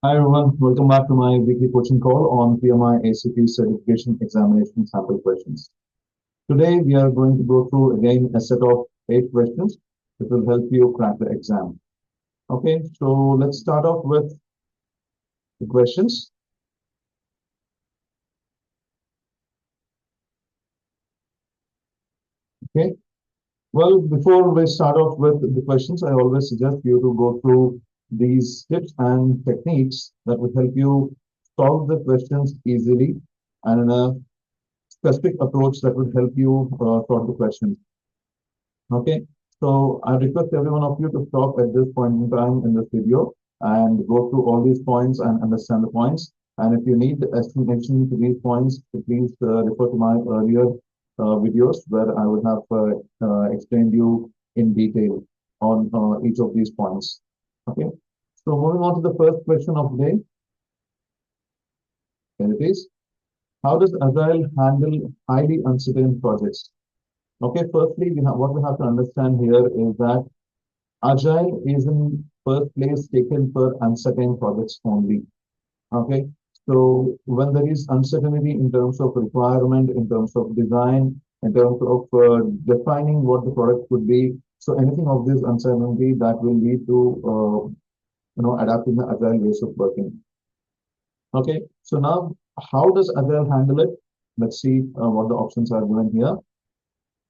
Hi everyone, welcome back to my weekly coaching call on PMI-ACP certification examination sample questions. Today we are going to go through again a set of 8 questions that will help you crack the exam. Okay, so let's start off with the questions. Okay, well, before we start off with the questions, I always suggest you to go through these tips and techniques that will help you solve the questions easily and in a specific approach that will help you solve the questions. Okay, so I request every one of you to stop at this point in time in this video and go through all these points and understand the points. And if you need explanation to these points, please refer to my earlier videos where I would have explained you in detail on each of these points. Okay, so moving on to the first question of the day, here it is. How does Agile handle highly uncertain projects? Okay, firstly, what we have to understand here is that Agile is in first place taken for uncertain projects only. Okay. So when there is uncertainty in terms of requirement, in terms of design, in terms of defining what the product could be, so anything of this uncertainty that will lead to adapting the agile ways of working. Okay. So now, how does agile handle it? Let's see what the options are given here.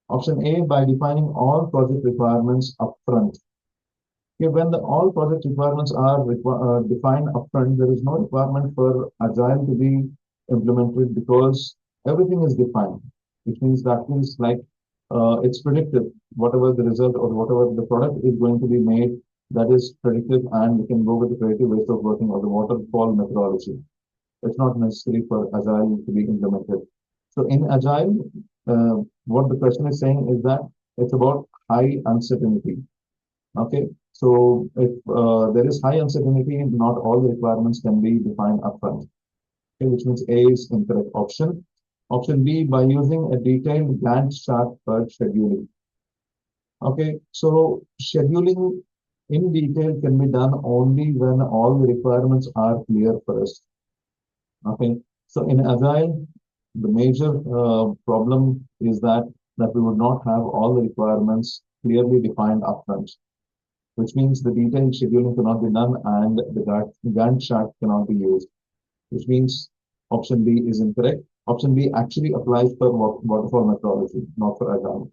Option A, by defining all project requirements upfront. Okay, when the all project requirements are defined upfront, there is no requirement for Agile to be implemented because everything is defined, which means that means like it's predictive. Whatever the result or whatever the product is going to be made, that is predictive, and we can go with the creative ways of working or the waterfall methodology. It's not necessary for Agile to be implemented. So in Agile, what the question is saying is that it's about high uncertainty. Okay, so if there is high uncertainty, not all the requirements can be defined upfront. Okay, which means A is incorrect option. Option B, by using a detailed Gantt chart for scheduling. Okay, so scheduling in detail can be done only when all the requirements are clear first. Okay, so in Agile, the major problem is that we would not have all the requirements clearly defined upfront, which means the detailed scheduling cannot be done and the Gantt chart cannot be used, which means option B is incorrect. Option B actually applies for waterfall methodology, not for Agile.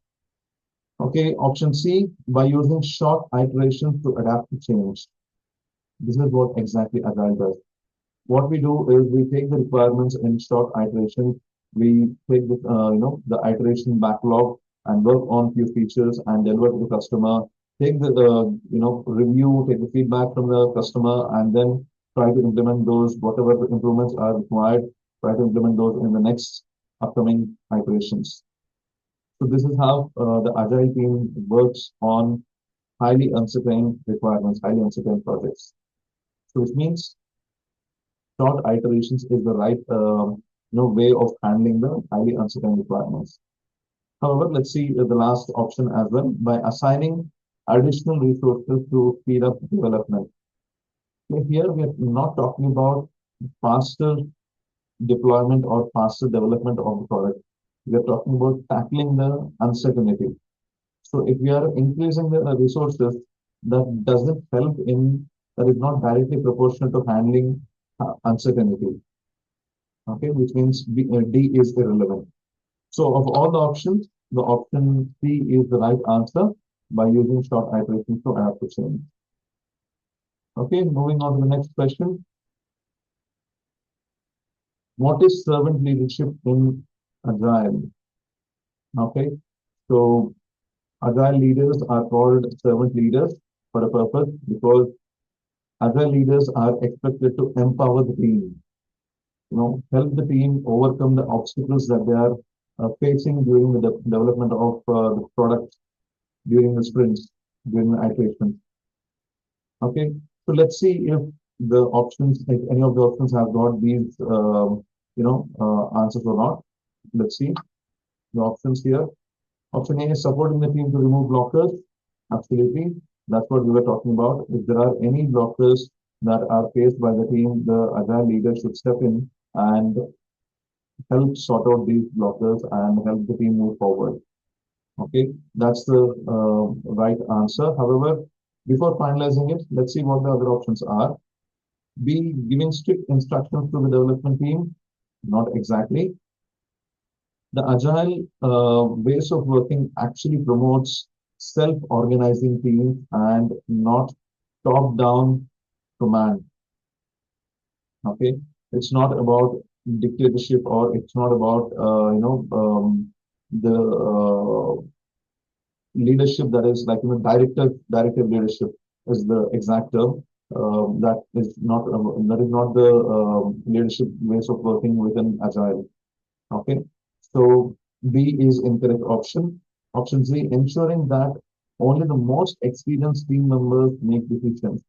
Okay, option C, by using short iterations to adapt to change. This is what exactly Agile does. What we do is we take the requirements in short iterations. We take the iteration backlog and work on few features and deliver to the customer. Take the review, take the feedback from the customer, and then try to implement those whatever the improvements are required. Try to implement those in the next upcoming iterations. So this is how the agile team works on highly uncertain requirements, highly uncertain projects. So which means short iterations is the right way of handling the highly uncertain requirements. However, let's see the last option as well by assigning additional resources to speed up development. So here we are not talking about faster deployment or faster development of the product. We are talking about tackling the uncertainty. So if we are increasing the resources, that doesn't help in that is not directly proportional to handling uncertainty. Okay, which means D is irrelevant. So of all the options, the option C is the right answer by using short iterations to adapt to change. Okay, moving on to the next question. What is servant leadership in Agile? Okay, so Agile leaders are called servant leaders for a purpose because Agile leaders are expected to empower the team, help the team overcome the obstacles that they are facing during the development of the product, during the sprints, during the iteration. Okay, so let's see if the options, if any of the options have got these, answers or not. Let's see the options here. Option A is supporting the team to remove blockers. Absolutely, that's what we were talking about. If there are any blockers that are faced by the team, the agile leader should step in and help sort out these blockers and help the team move forward. Okay, that's the right answer. However, before finalizing it, let's see what the other options are. B, giving strict instructions to the development team. Not exactly. The agile ways of working actually promotes self-organizing teams and not top-down command. Okay, it's not about dictatorship, or it's not about the leadership that is like, directive leadership is the exact term. That is not the leadership ways of working within agile. Okay, so B is incorrect option. Option C, ensuring that only the most experienced team members make decisions.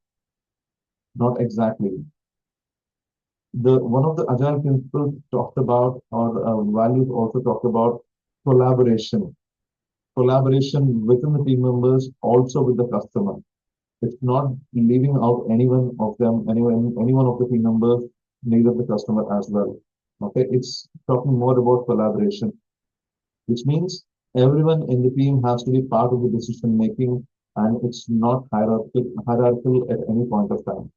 Not exactly. The one of the agile principles talked about, or values also talked about, collaboration. Collaboration within the team members, also with the customer. It's not leaving out any one of the team members, neither the customer as well. Okay, it's talking more about collaboration, which means everyone in the team has to be part of the decision making, and it's not hierarchical at any point of time.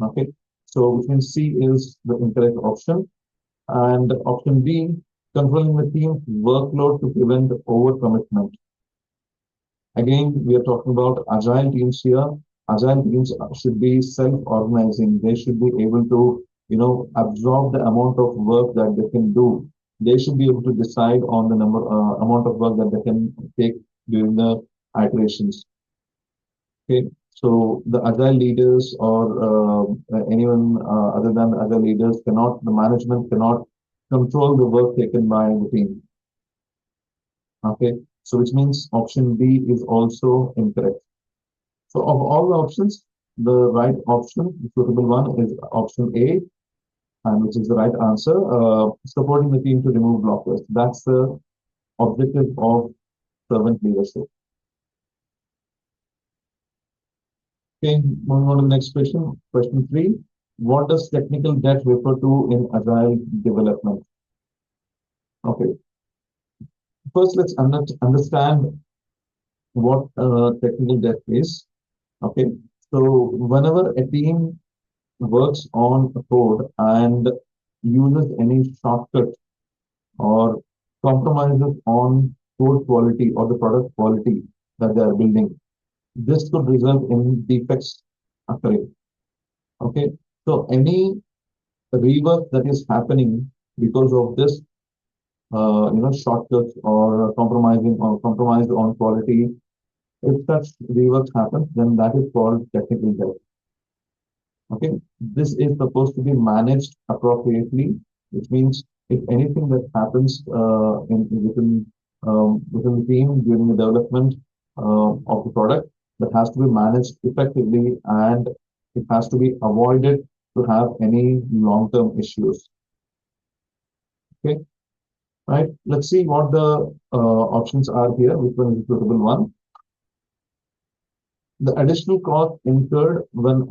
Okay, so which means C is the incorrect option. And option B, controlling the team's workload to prevent overcommitment. Again, we are talking about agile teams here. Agile teams should be self-organizing. They should be able to, absorb the amount of work that they can do. They should be able to decide on the amount of work that they can take during the iterations. Okay, so the agile leaders, or anyone other than agile leaders, the management cannot control the work taken by the team. Okay, so which means option B is also incorrect. So of all the options, the right option, the suitable one, is option A, and which is the right answer, supporting the team to remove blockers. That's the objective of servant leadership. Okay, moving on to the next question. Question 3. What does technical debt refer to in agile development? Okay, first let's understand what technical debt is. Okay, so whenever a team works on a code and uses any shortcut or compromises on code quality or the product quality that they are building, this could result in defects occurring. Okay, so any rework that is happening because of this, shortcuts or compromised on quality, if such reworks happen, then that is called technical debt. Okay, this is supposed to be managed appropriately, which means if anything that happens within the team during the development of the product, that has to be managed effectively, and it has to be avoided to have any long-term issues. Okay, right. Let's see what the options are here. Which one is the suitable one? The additional cost incurred when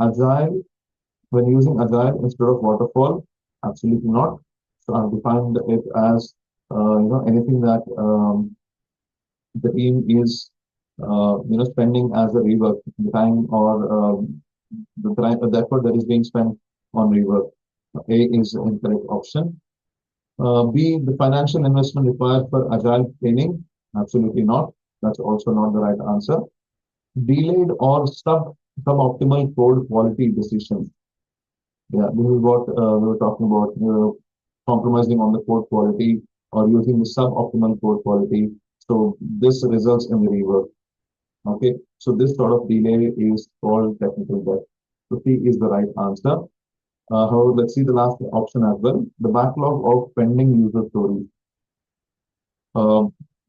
using agile instead of waterfall, absolutely not. So I've defined it as anything that the team is spending as a rework, the time or the effort that is being spent on rework. A is the incorrect option. B, the financial investment required for agile training, absolutely not. That's also not the right answer. Delayed or suboptimal code quality decisions. Yeah, this is what we were talking about, compromising on the code quality or using the suboptimal code quality. So this results in the rework. Okay, so this sort of delay is called technical debt. So C is the right answer. However, let's see the last option as well. The backlog of pending user stories.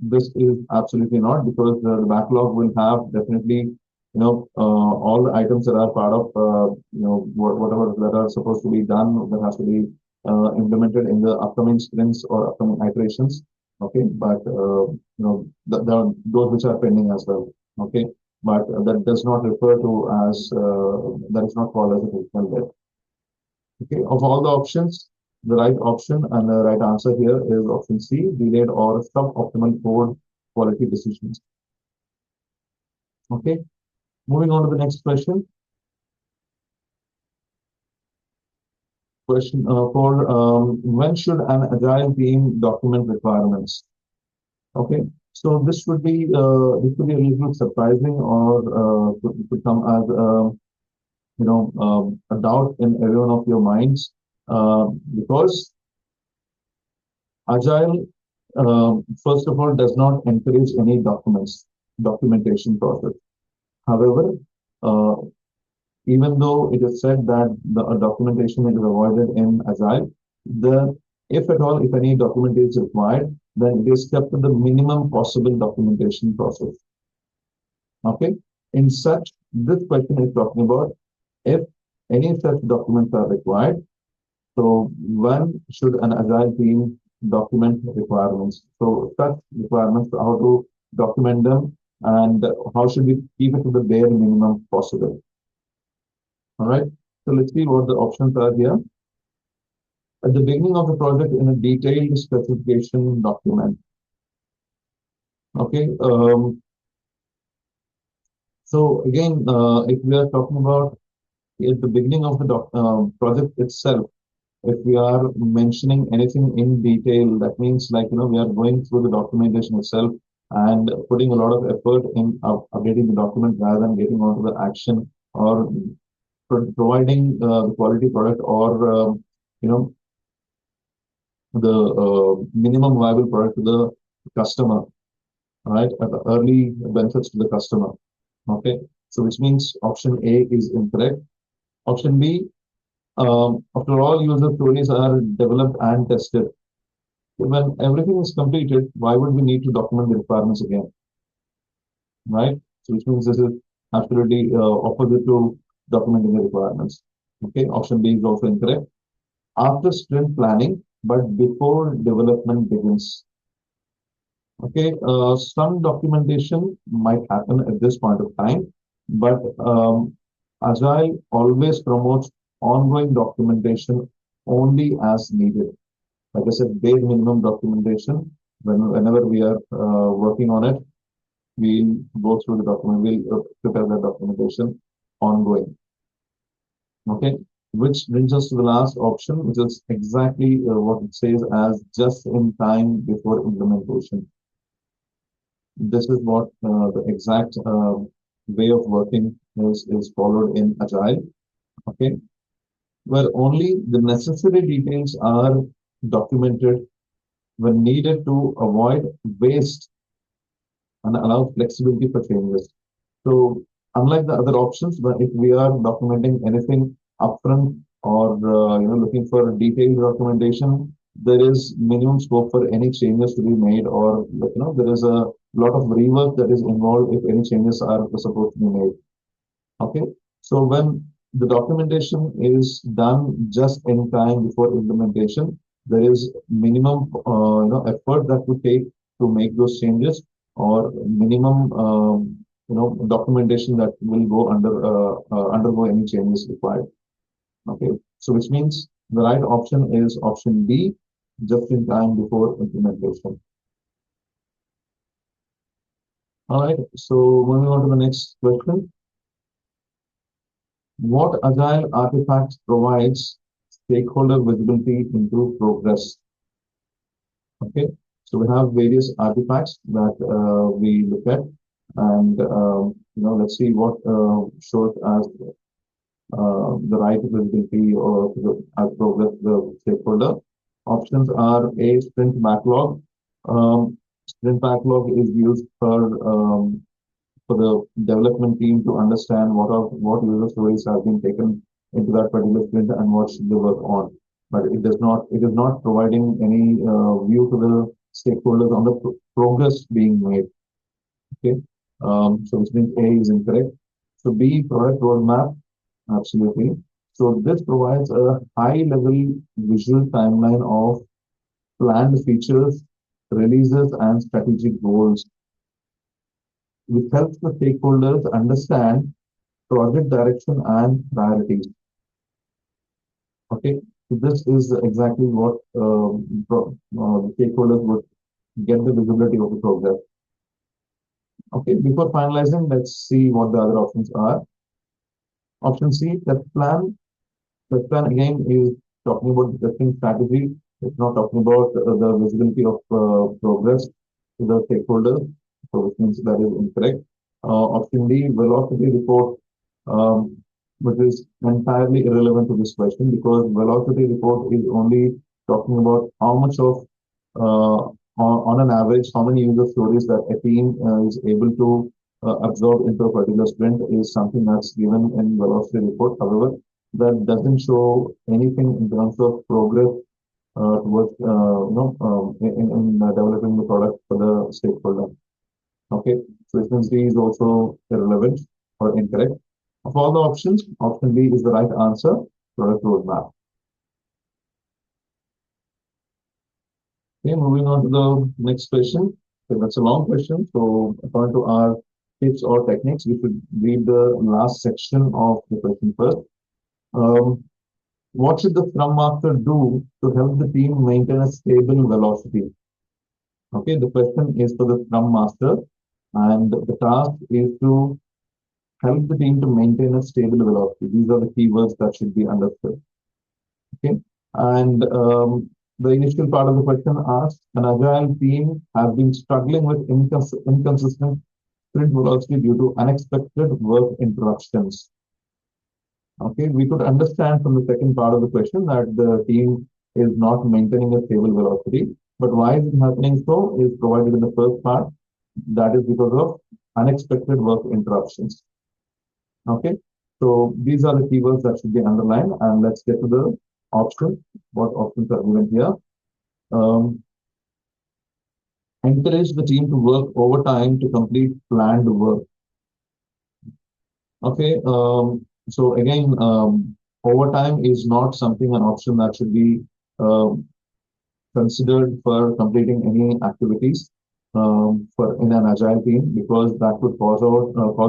This is absolutely not, because the backlog will have definitely, all the items that are part of, whatever that are supposed to be done, that has to be implemented in the upcoming sprints or upcoming iterations. Okay, but those which are pending as well. Okay, but that does not refer to as that is not called as a critical debt. Okay, of all the options, the right option and the right answer here is option C, delayed or suboptimal code quality decisions. Okay, moving on to the next question. Question for when should an agile team document requirements? Okay, so this would be a little surprising or could come as a doubt in every one of your minds because agile first of all does not encourage any documentation process. However, uh, even though it is said that the documentation is avoided in agile, the if at all if any document is required, then it is kept to the minimum possible documentation process. Okay, in such this question is talking about if any such documents are required. So when should an agile team document requirements? So such requirements, how to document them, and how should we keep it to the bare minimum possible? All right. So let's see what the options are here. At the beginning of the project, in a detailed specification document. Okay. So again, if we are talking about at the beginning of the project itself, if we are mentioning anything in detail, that means like, we are going through the documentation itself and putting a lot of effort in updating the document rather than getting onto the action or providing the quality product or, you know, the minimum viable product to the customer, right? At the early benefits to the customer. Okay. So which means option A is incorrect. Option B, after all user stories are developed and tested, when everything is completed, why would we need to document the requirements again, right? So which means this is absolutely opposite to documenting the requirements. Okay, option B is also incorrect. After sprint planning, but before development begins. Okay, some documentation might happen at this point of time, but Agile always promotes ongoing documentation only as needed. Like I said, bare minimum documentation. Whenever we are working on it, we'll go through the document, we'll prepare the documentation ongoing. Okay, which brings us to the last option, which is exactly what it says as just in time before implementation. This is what the exact way of working is followed in Agile. Okay, where only the necessary details are documented when needed to avoid waste and allow flexibility for changes. So unlike the other options, but if we are documenting anything upfront or looking for detailed documentation, there is minimum scope for any changes to be made, or there is a lot of rework that is involved if any changes are supposed to be made. Okay, so when the documentation is done just in time before implementation, there is minimum effort that would take to make those changes, or minimum documentation that will go undergo any changes required. Okay, so which means the right option is option B, just in time before implementation. All right, so moving on to the next question. What Agile artifacts provides stakeholder visibility into progress? Okay, so we have various artifacts that we look at, and let's see what shows as the right visibility or as progress the stakeholder. Options are a sprint backlog. Sprint backlog is used for the development team to understand what user stories have been taken into that particular sprint and what should they work on. But it is not providing any view to the stakeholders on the progress being made. Okay, so which means A is incorrect. So B, product roadmap, absolutely. So this provides a high level visual timeline of planned features, releases, and strategic goals. which helps the stakeholders understand project direction and priorities. Okay, so this is exactly what the stakeholders would get the visibility of the progress. Okay, before finalizing, let's see what the other options are. Option C, test plan. Test plan again is talking about the testing strategy. It's not talking about the visibility of progress to the stakeholders. So which means that is incorrect. Option D, velocity report, which is entirely irrelevant to this question because velocity report is only talking about how much of on an average, how many user stories that a team is able to absorb into a particular sprint is something that's given in velocity report. However, that doesn't show anything in terms of progress towards in developing the product for the stakeholder. Okay, so it means D is also irrelevant or incorrect. Of all the options, option B is the right answer. Product roadmap. Okay, moving on to the next question. So that's a long question. So according to our tips or techniques, we should read the last section of the question first. Um, what should the Scrum Master do to help the team maintain a stable velocity? Okay, the question is for the Scrum Master, and the task is to help the team to maintain a stable velocity. These are the keywords that should be understood. Okay, and the initial part of the question asks, an agile team has been struggling with inconsistent sprint velocity due to unexpected work interruptions. Okay, we could understand from the second part of the question that the team is not maintaining a stable velocity. But why is it happening so is provided in the first part. That is because of unexpected work interruptions. Okay, so these are the keywords that should be underlined. And let's get to the options. What options are given here? Um, encourage the team to work overtime to complete planned work. Okay, so again, overtime is not something, an option that should be um, considered for completing any activities for in an agile team because that could cause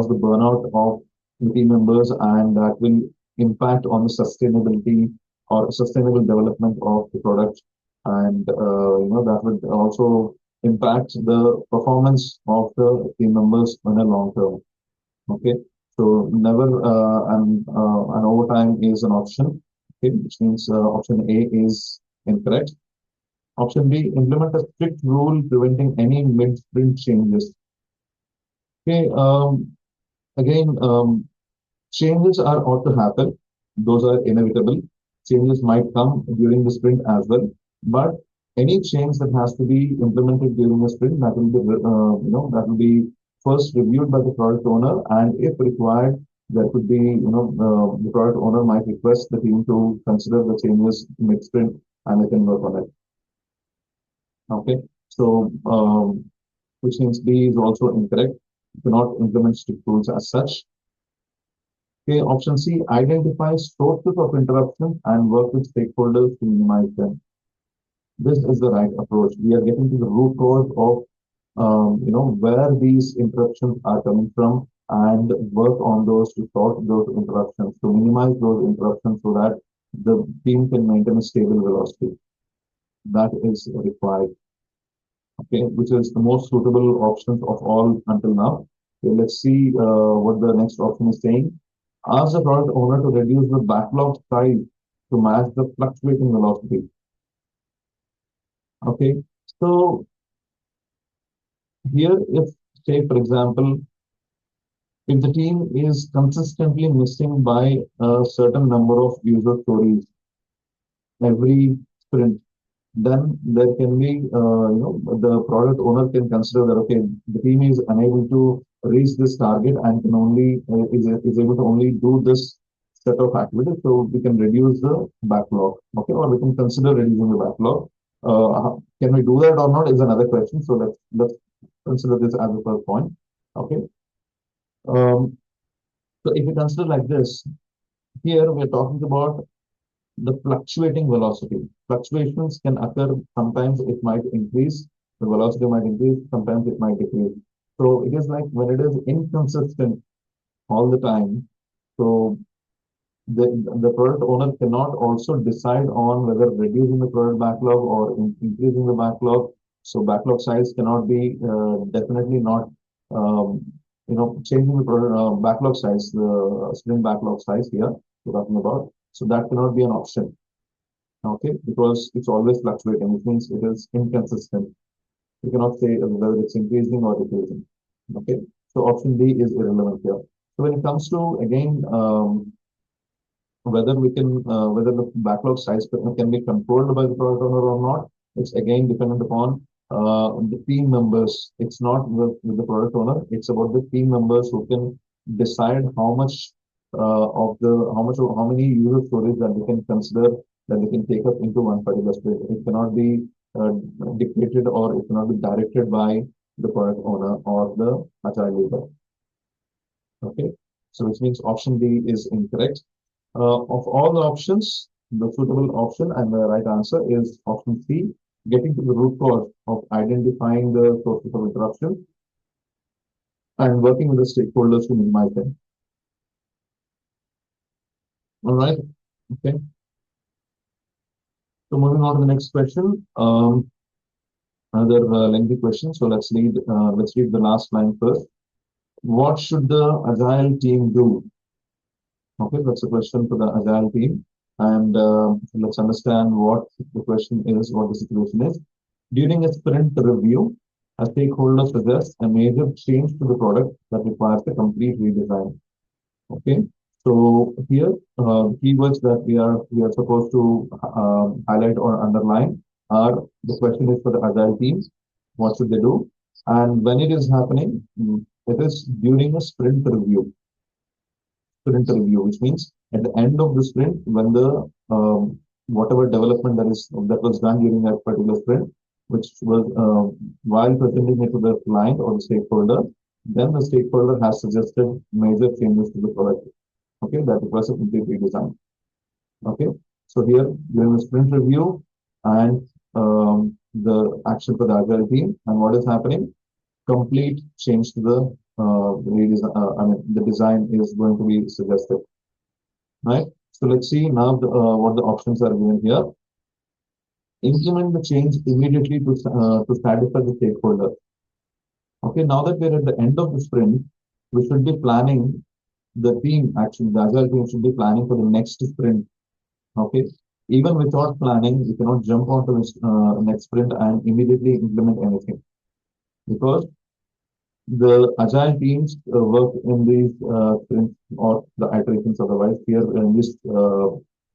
the burnout of the team members and that will impact on the sustainability or sustainable development of the product and that would also impact the performance of the team members in a long term. Okay, so never an overtime is an option. Okay, which means option A is incorrect. Option B, implement a strict rule preventing any mid-sprint changes. Okay, again, changes are ought to happen. Those are inevitable. Changes might come during the sprint as well, but any change that has to be implemented during the sprint that will be, that will be first reviewed by the product owner, and if required, there could be, the product owner might request the team to consider the changes mid-sprint, and they can work on it. Okay, so which means B is also incorrect. You cannot implement strict rules as such. Okay, option C, identify sources of interruption and work with stakeholders to minimize them. This is the right approach. We are getting to the root cause of, where these interruptions are coming from and work on those to sort those interruptions, to minimize those interruptions so that the team can maintain a stable velocity. That is required. Okay, which is the most suitable options of all until now. Okay, let's see what the next option is saying. Ask the product owner to reduce the backlog size to match the fluctuating velocity. Okay, so here, if say for example, if the team is consistently missing by a certain number of user stories every sprint, then there can be, the product owner can consider that, okay, the team is unable to reach this target and can only, is able to only do this set of activities. So we can reduce the backlog, okay, or we can consider reducing the backlog. Can we do that or not is another question. So let's consider this as the first point. Okay. So if we consider like this, here we're talking about the fluctuating velocity. Fluctuations can occur. Sometimes it might increase, the velocity might increase, sometimes it might decrease. So it is like when it is inconsistent all the time. So the, the product owner cannot also decide on whether reducing the product backlog or increasing the backlog. So backlog size cannot be definitely not changing the product backlog size, the sprint backlog size here we're talking about. So that cannot be an option, okay, because it's always fluctuating, which means it is inconsistent. You cannot say whether it's increasing or decreasing. Okay, so option D is irrelevant here. So when it comes to again whether the backlog size can be controlled by the product owner or not, it's again dependent upon the team members. It's not with the product owner. It's about the team members who can decide how much how many user stories that they can consider that they can take up into one particular sprint. It cannot be dictated or it cannot be directed by the product owner or the agile leader. Okay, so which means option D is incorrect. Of all the options, the suitable option and the right answer is option C, getting to the root cause of identifying the sources of interruption and working with the stakeholders to minimize them. All right. Okay. So moving on to the next question. Another lengthy question. So let's read the last line first. What should the agile team do? Okay, that's a question for the agile team. And let's understand what the question is, what the situation is. During a sprint review, a stakeholder suggests a major change to the product that requires a complete redesign. Okay, so here keywords that we are supposed to highlight or underline are the question is for the agile teams. What should they do? And when it is happening, it is during a sprint review, which means at the end of the sprint, when the whatever development that was done during that particular sprint, which was while presenting it to the client or the stakeholder, then the stakeholder has suggested major changes to the product. Okay, that requires a complete redesign. Okay, so here during the sprint review and the action for the agile team, and what is happening? Complete change to the the design is going to be suggested, right? So let's see now what the options are given here. Implement the change immediately to satisfy the stakeholder. Okay, now that we're at the end of the sprint, we should be planning the team. Actually, the agile team should be planning for the next sprint. Okay, even without planning, you cannot jump onto this next sprint and immediately implement anything because the agile teams work in these sprints or the iterations otherwise. Here in this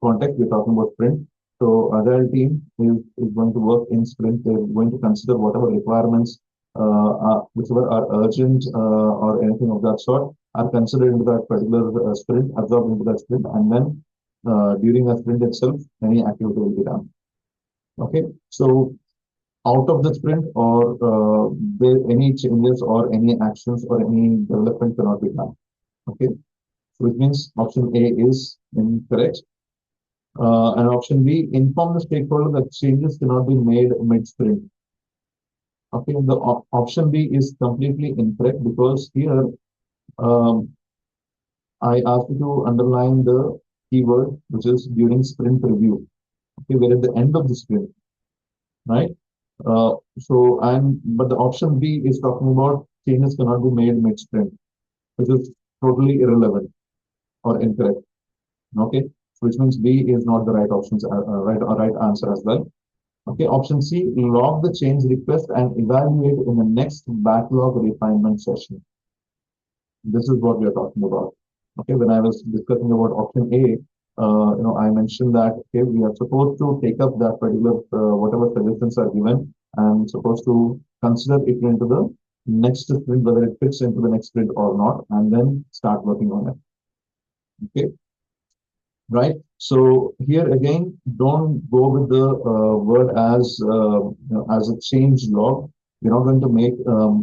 context, we're talking about sprint. So agile team is going to work in sprint. They're going to consider whatever requirements, whichever are urgent or anything of that sort, are considered into that particular sprint, absorbed into that sprint, and then during a sprint itself, any activity will be done. Okay, so out of the sprint or any changes or any actions or any development cannot be done. Okay, so which means option A is incorrect. And option B, inform the stakeholder that changes cannot be made mid-sprint. Okay, the option B is completely incorrect because here I asked you to underline the keyword which is during sprint review. Okay, we're at the end of the sprint, right? But the option B is talking about changes cannot be made mid-sprint, which is totally irrelevant or incorrect. Okay, which means B is not the right options, right answer as well. Okay, option C, log the change request and evaluate in the next backlog refinement session. This is what we are talking about. Okay, when I was discussing about option A, I mentioned that okay, we are supposed to take up that particular whatever suggestions are given and supposed to consider it into the next sprint, whether it fits into the next sprint or not, and then start working on it. Okay, right? So here again, don't go with the word as a change log. We're not going to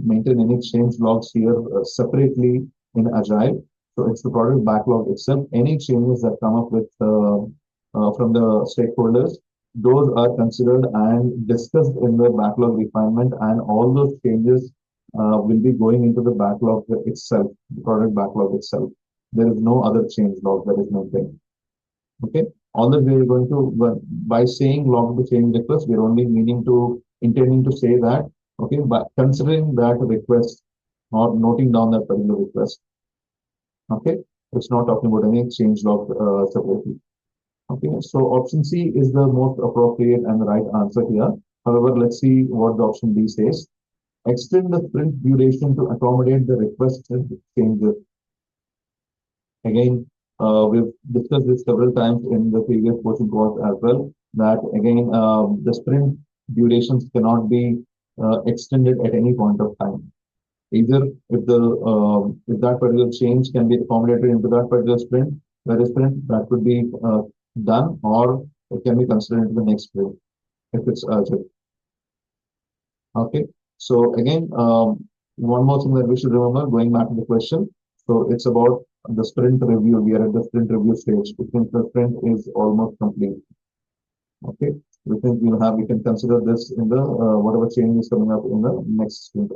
maintain any change logs here separately in Agile. So it's the product backlog itself. Any changes that come up with from the stakeholders, those are considered and discussed in the backlog refinement, and all those changes will be going into the backlog itself, the product backlog itself. There is no other change log that is maintained. Okay. All that we are going to, by saying log the change request, we're only intending to say that, okay, but considering that request or noting down that particular request, okay, it's not talking about any change log separately. Okay, so option C is the most appropriate and the right answer here. However, let's see what the option D says. Extend the sprint duration to accommodate the requested changes. Again, we've discussed this several times in the previous coaching course as well, that again, the sprint durations cannot be extended at any point of time. Either if that particular change can be accommodated into that particular sprint, where sprint that could be done, or it can be considered into the next sprint if it's urgent. Okay. So again, one more thing that we should remember, going back to the question. So it's about the sprint review. We are at the sprint review stage, which means the sprint is almost complete. Okay. We can consider this in the whatever change is coming up in the next sprint.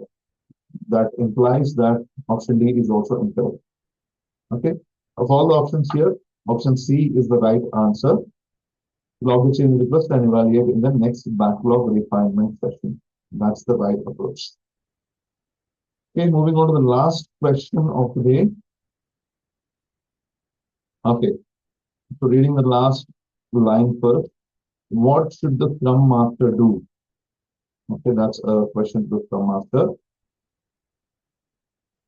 That implies that option D is also incorrect. Okay. Of all the options here, option C is the right answer. Log the change request and evaluate in the next backlog refinement session. That's the right approach. Okay, moving on to the last question of the day. Okay, so reading the last line first. What should the Scrum Master do? Okay, that's a question to the Scrum Master.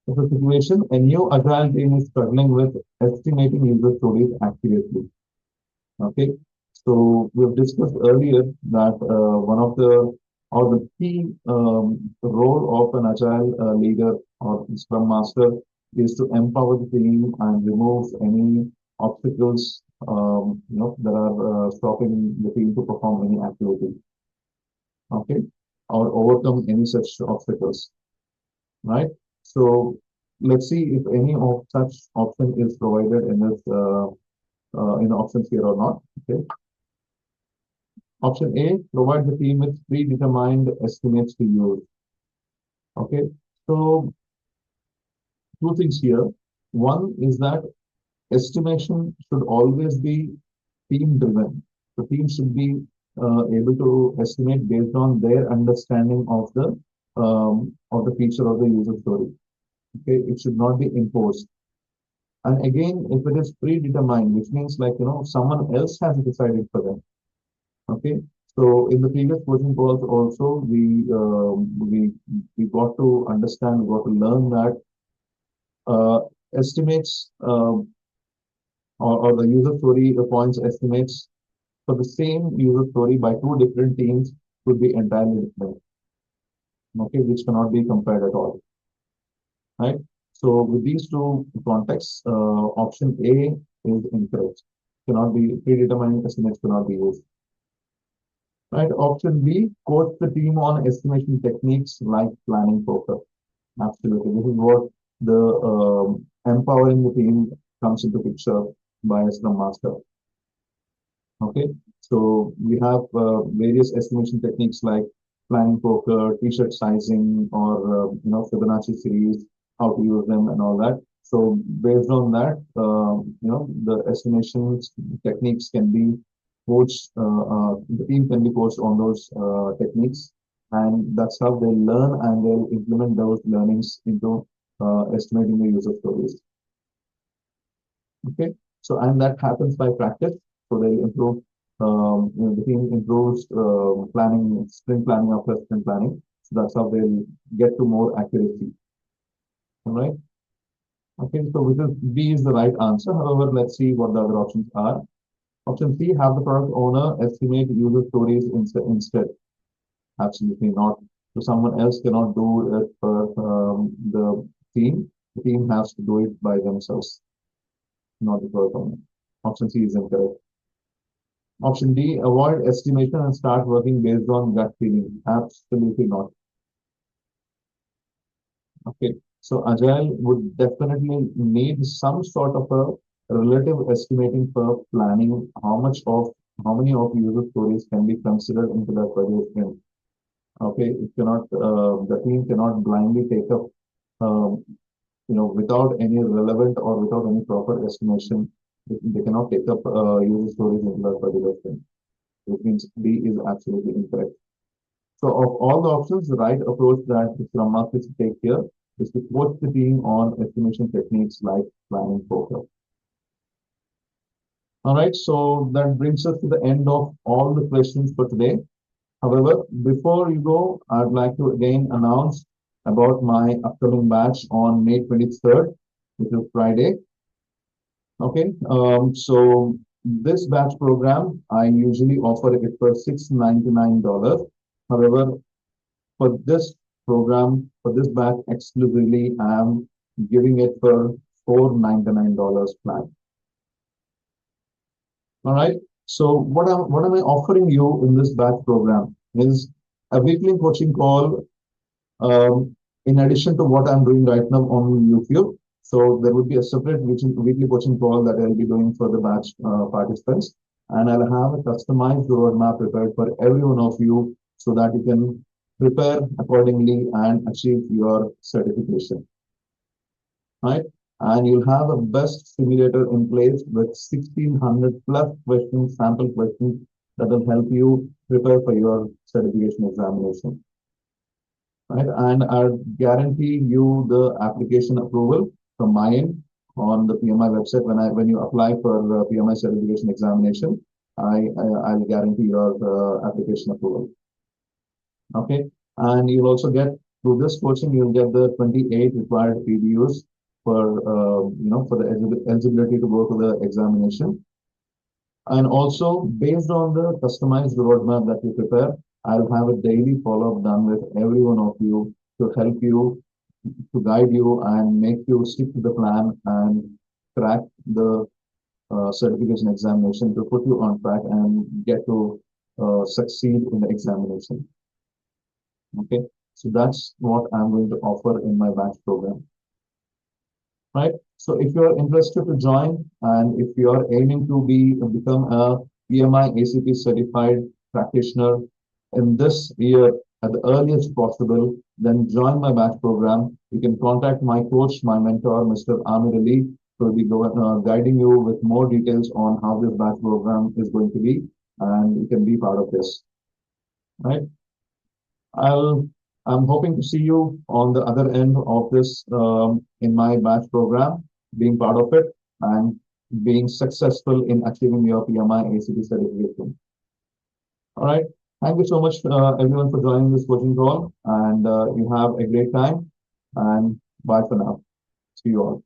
It's a situation, a new agile team is struggling with estimating user stories accurately. Okay, so we've discussed earlier that one of the key role of an agile leader or scrum master is to empower the team and remove any obstacles that are stopping the team to perform any activity. Okay, or overcome any such obstacles. Right. So let's see if any of such option is provided in this in options here or not. Okay. Option A, provide the team with predetermined estimates to use. Okay, so two things here. One is that estimation should always be team driven. The team should be able to estimate based on their understanding of the feature of the user story. Okay, it should not be imposed. And again, if it is predetermined, which means like someone else has decided for them. Okay, so in the previous coaching calls also we got to understand, we got to learn that estimates or the user story points estimates for the same user story by two different teams could be entirely different. Okay, which cannot be compared at all. Right. So with these two contexts, option A is incorrect. Cannot be predetermined estimates cannot be used. Right. Option B, coach the team on estimation techniques like planning poker. Absolutely. This is what the empowering the team comes into picture by a Scrum Master. Okay. So we have various estimation techniques like planning poker, t-shirt sizing, or Fibonacci series, how to use them and all that. So based on that, the estimation techniques can be coached, the team can be coached on those techniques, and that's how they learn and they'll implement those learnings into estimating the user stories. Okay, so and that happens by practice. So they'll improve. The team improves planning, sprint planning after sprint planning. So that's how they'll get to more accuracy. All right. Okay, so which is B is the right answer. However, let's see what the other options are. Option C, have the product owner estimate user stories instead. Absolutely not. So someone else cannot do it for the team. The team has to do it by themselves, not the product owner. Option C is incorrect. Option D, avoid estimation and start working based on gut feeling. Absolutely not. Okay, so Agile would definitely need some sort of a relative estimating for planning how many of user stories can be considered into that particular sprint. Okay, it cannot, the team cannot blindly take up, um, without any relevant or without any proper estimation, they cannot take up user stories into that particular thing. Which means B is absolutely incorrect. So of all the options, the right approach that the Scrum Master should take here is to coach the team on estimation techniques like planning focus. All right, so that brings us to the end of all the questions for today. However, before you go, I'd like to again announce about my upcoming batch on May 23rd, which is Friday. Okay, so this batch program, I usually offer it for $699. However, for this program, for this batch exclusively, I am giving it for $499 flat. All right. So what am I offering you in this batch program is a weekly coaching call, in addition to what I'm doing right now on YouTube. So there would be a separate weekly coaching call that I'll be doing for the batch participants, and I'll have a customized roadmap prepared for every one of you so that you can prepare accordingly and achieve your certification, right? And you'll have a best simulator in place with 1600 plus questions, sample questions that will help you prepare for your certification examination, right? And I'll guarantee you the application approval from my end on the PMI website when you apply for PMI certification examination. I'll guarantee your application approval. Okay, and you'll also get through this coaching you'll get the 28 required PDUs for for the eligibility to go to the examination. And also, based on the customized roadmap that you prepare, I'll have a daily follow-up done with every one of you to help you, to guide you, and make you stick to the plan and crack the certification examination to put you on track and get to succeed in the examination. Okay, so that's what I'm going to offer in my batch program, right? So if you're interested to join and if you're aiming to become a PMI-ACP certified practitioner in this year at the earliest possible, then join my batch program. You can contact my coach, my mentor, Mr. Amer Ali, who will be guiding you with more details on how this batch program is going to be, and you can be part of this, right? I'll I'm hoping to see you on the other end of this in my batch program, being part of it and being successful in achieving your PMI ACP certification. All right. Thank you so much, everyone, for joining this coaching call, and you have a great time. And bye for now. See you all.